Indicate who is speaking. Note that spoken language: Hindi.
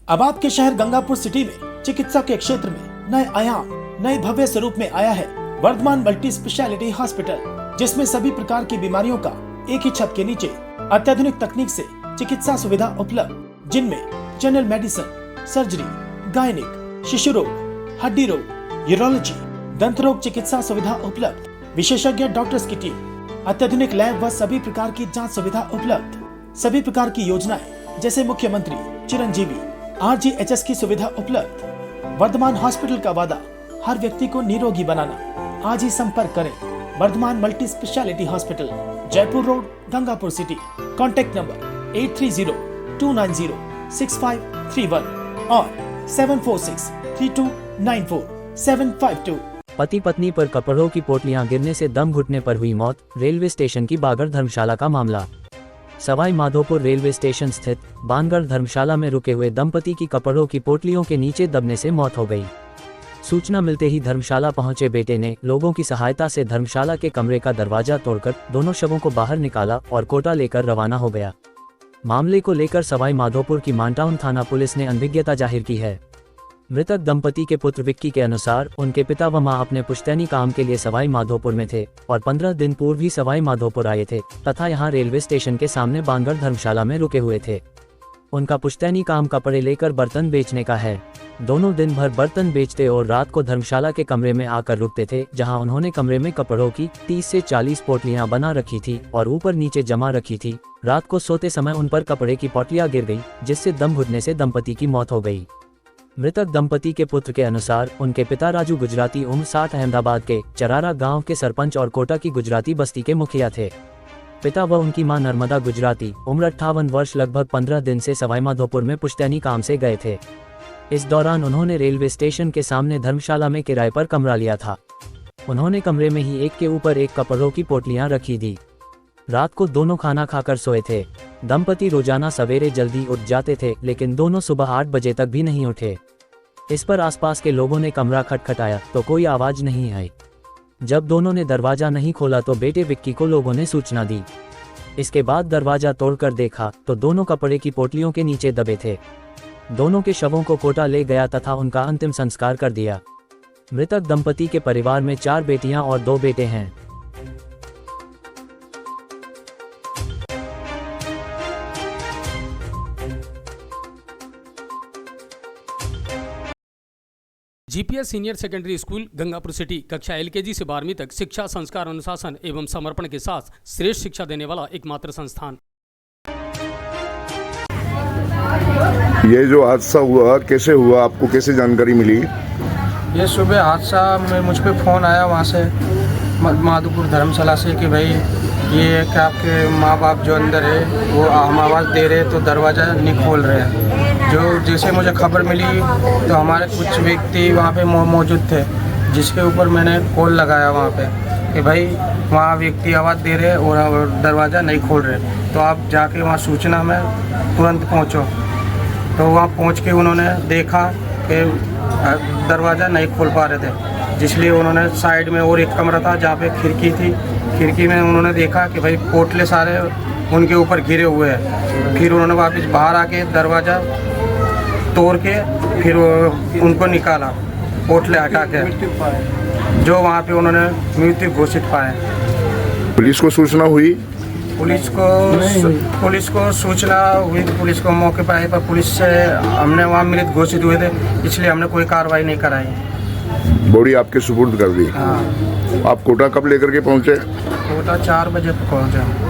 Speaker 1: अब आपके शहर गंगापुर सिटी में चिकित्सा के क्षेत्र में नए आयाम, नए भव्य स्वरूप में आया है वर्धमान मल्टी स्पेशलिटी हॉस्पिटल, जिसमें सभी प्रकार की बीमारियों का एक ही छत के नीचे अत्याधुनिक तकनीक से चिकित्सा सुविधा उपलब्ध, जिनमें जनरल मेडिसिन, सर्जरी, गायनिक, शिशु रोग, हड्डी रोग, यूरोलॉजी, दंत रोग चिकित्सा सुविधा उपलब्ध, विशेषज्ञ डॉक्टर्स की टीम, अत्याधुनिक लैब व सभी प्रकार की जांच सुविधा उपलब्ध, सभी प्रकार की योजनाएं जैसे मुख्यमंत्री चिरंजीवी RGHS की सुविधा उपलब्ध। वर्धमान हॉस्पिटल का वादा हर व्यक्ति को निरोगी बनाना। आज ही संपर्क करें Vardhman multi speciality hospital, Jaipur road, Gangapur city. Contact number 8302906531 और 7463294752।
Speaker 2: पति पत्नी पर कपड़ों की पोटलियां गिरने से दम घुटने पर हुई मौत। रेलवे स्टेशन की बागड़ धर्मशाला का मामला। सवाई माधोपुर रेलवे स्टेशन स्थित बानगढ़ धर्मशाला में रुके हुए दंपति की कपड़ों की पोटलियों के नीचे दबने से मौत हो गई। सूचना मिलते ही धर्मशाला पहुंचे बेटे ने लोगों की सहायता से धर्मशाला के कमरे का दरवाजा तोड़कर दोनों शवों को बाहर निकाला और कोटा लेकर रवाना हो गया। मामले को लेकर सवाई माधोपुर की मानटाउन थाना पुलिस ने अनभिज्ञता जाहिर की है। मृतक दंपति के पुत्र विक्की के अनुसार उनके पिता व मां अपने पुश्तैनी काम के लिए सवाई माधोपुर में थे और 15 दिन पूर्व ही सवाई माधोपुर आए थे तथा यहां रेलवे स्टेशन के सामने बानगढ़ धर्मशाला में रुके हुए थे। उनका पुश्तैनी काम कपड़े लेकर बर्तन बेचने का है। दोनों दिन भर बर्तन बेचते और रात को धर्मशाला के कमरे में आकर रुकते थे, जहां उन्होंने कमरे में कपड़ों की 30 से 40 पोटलियां बना रखी थी और ऊपर नीचे जमा रखी थी। रात को सोते समय उन पर कपड़े की पोटलियां गिर गई, जिससे दम घुटने से दंपति की मौत हो गई। मृतक दंपति के पुत्र के अनुसार उनके पिता राजू गुजराती उम्र 60 अहमदाबाद के चरारा गांव के सरपंच और कोटा की गुजराती बस्ती के मुखिया थे। पिता व उनकी मां नर्मदा गुजराती उम्र 58 वर्ष लगभग 15 दिन से सवाई माधोपुर में पुश्तैनी काम से गए थे। इस दौरान उन्होंने रेलवे स्टेशन के सामने धर्मशाला में किराए पर कमरा लिया था। उन्होंने कमरे में ही एक के ऊपर एक कपड़ों की पोटलियां रखी थी। रात को दोनों खाना खाकर सोए थे। दंपति रोजाना सवेरे जल्दी उठ जाते थे, लेकिन दोनों सुबह 8 बजे तक भी नहीं उठे। इस पर आसपास के लोगों ने कमरा खटखटाया तो कोई आवाज नहीं आई। जब दोनों ने दरवाजा नहीं खोला तो बेटे विक्की को लोगों ने सूचना दी। इसके बाद दरवाजा तोड़कर देखा तो दोनों कपड़े की पोटलियों के नीचे दबे थे। दोनों के शवों को कोटा ले गया तथा उनका अंतिम संस्कार कर दिया। मृतक दंपति के परिवार में 4 बेटियां और 2 बेटे हैं।
Speaker 3: GPS senior secondary school Gangapur city कक्षा LKG से 12वीं तक शिक्षा, संस्कार, अनुशासन एवं समर्पण के साथ श्रेष्ठ शिक्षा देने वाला एकमात्र संस्थान।
Speaker 4: ये जो हादसा हुआ कैसे हुआ, आपको कैसे जानकारी मिली?
Speaker 5: ये सुबह हादसा में मुझ पे फ़ोन आया वहाँ से माधोपुर धर्मशाला से कि भाई ये क्या आपके माँ बाप जो अंदर है वो हम आवाज़ दे रहे तो दरवाज़ा नहीं खोल रहे हैं। जो जैसे मुझे खबर मिली तो हमारे कुछ व्यक्ति वहाँ पे मौजूद थे, जिसके ऊपर मैंने कॉल लगाया वहाँ पे कि भाई वहाँ व्यक्ति आवाज़ दे रहे और दरवाज़ा नहीं खोल रहे, तो आप जाके वहाँ सूचना में तुरंत पहुँचो। तो वहाँ पहुँच के उन्होंने देखा कि दरवाज़ा नहीं खोल पा रहे थे, जिसलिए उन्होंने साइड में और एक कमरा था जहाँ पे खिड़की थी, खिड़की में उन्होंने देखा कि भाई पोटले सारे उनके ऊपर घिरे हुए हैं। फिर उन्होंने वापस बाहर आके दरवाज़ा तोड़ के फिर उनको निकाला, पोटले हटा के, जो वहाँ पे उन्होंने मृत्यु घोषित पाए।
Speaker 4: पुलिस को सूचना हुई?
Speaker 5: पुलिस को सूचना हुई तो पुलिस को मौके पर आए, पर पुलिस से हमने वहाँ मृत घोषित हुए थे, इसलिए हमने कोई कार्रवाई नहीं कराई।
Speaker 4: बॉडी आपके सुपुर्द कर दी?
Speaker 5: हाँ।
Speaker 4: आप कोटा कब लेकर के पहुँचे?
Speaker 5: कोटा 4 बजे पहुँचे।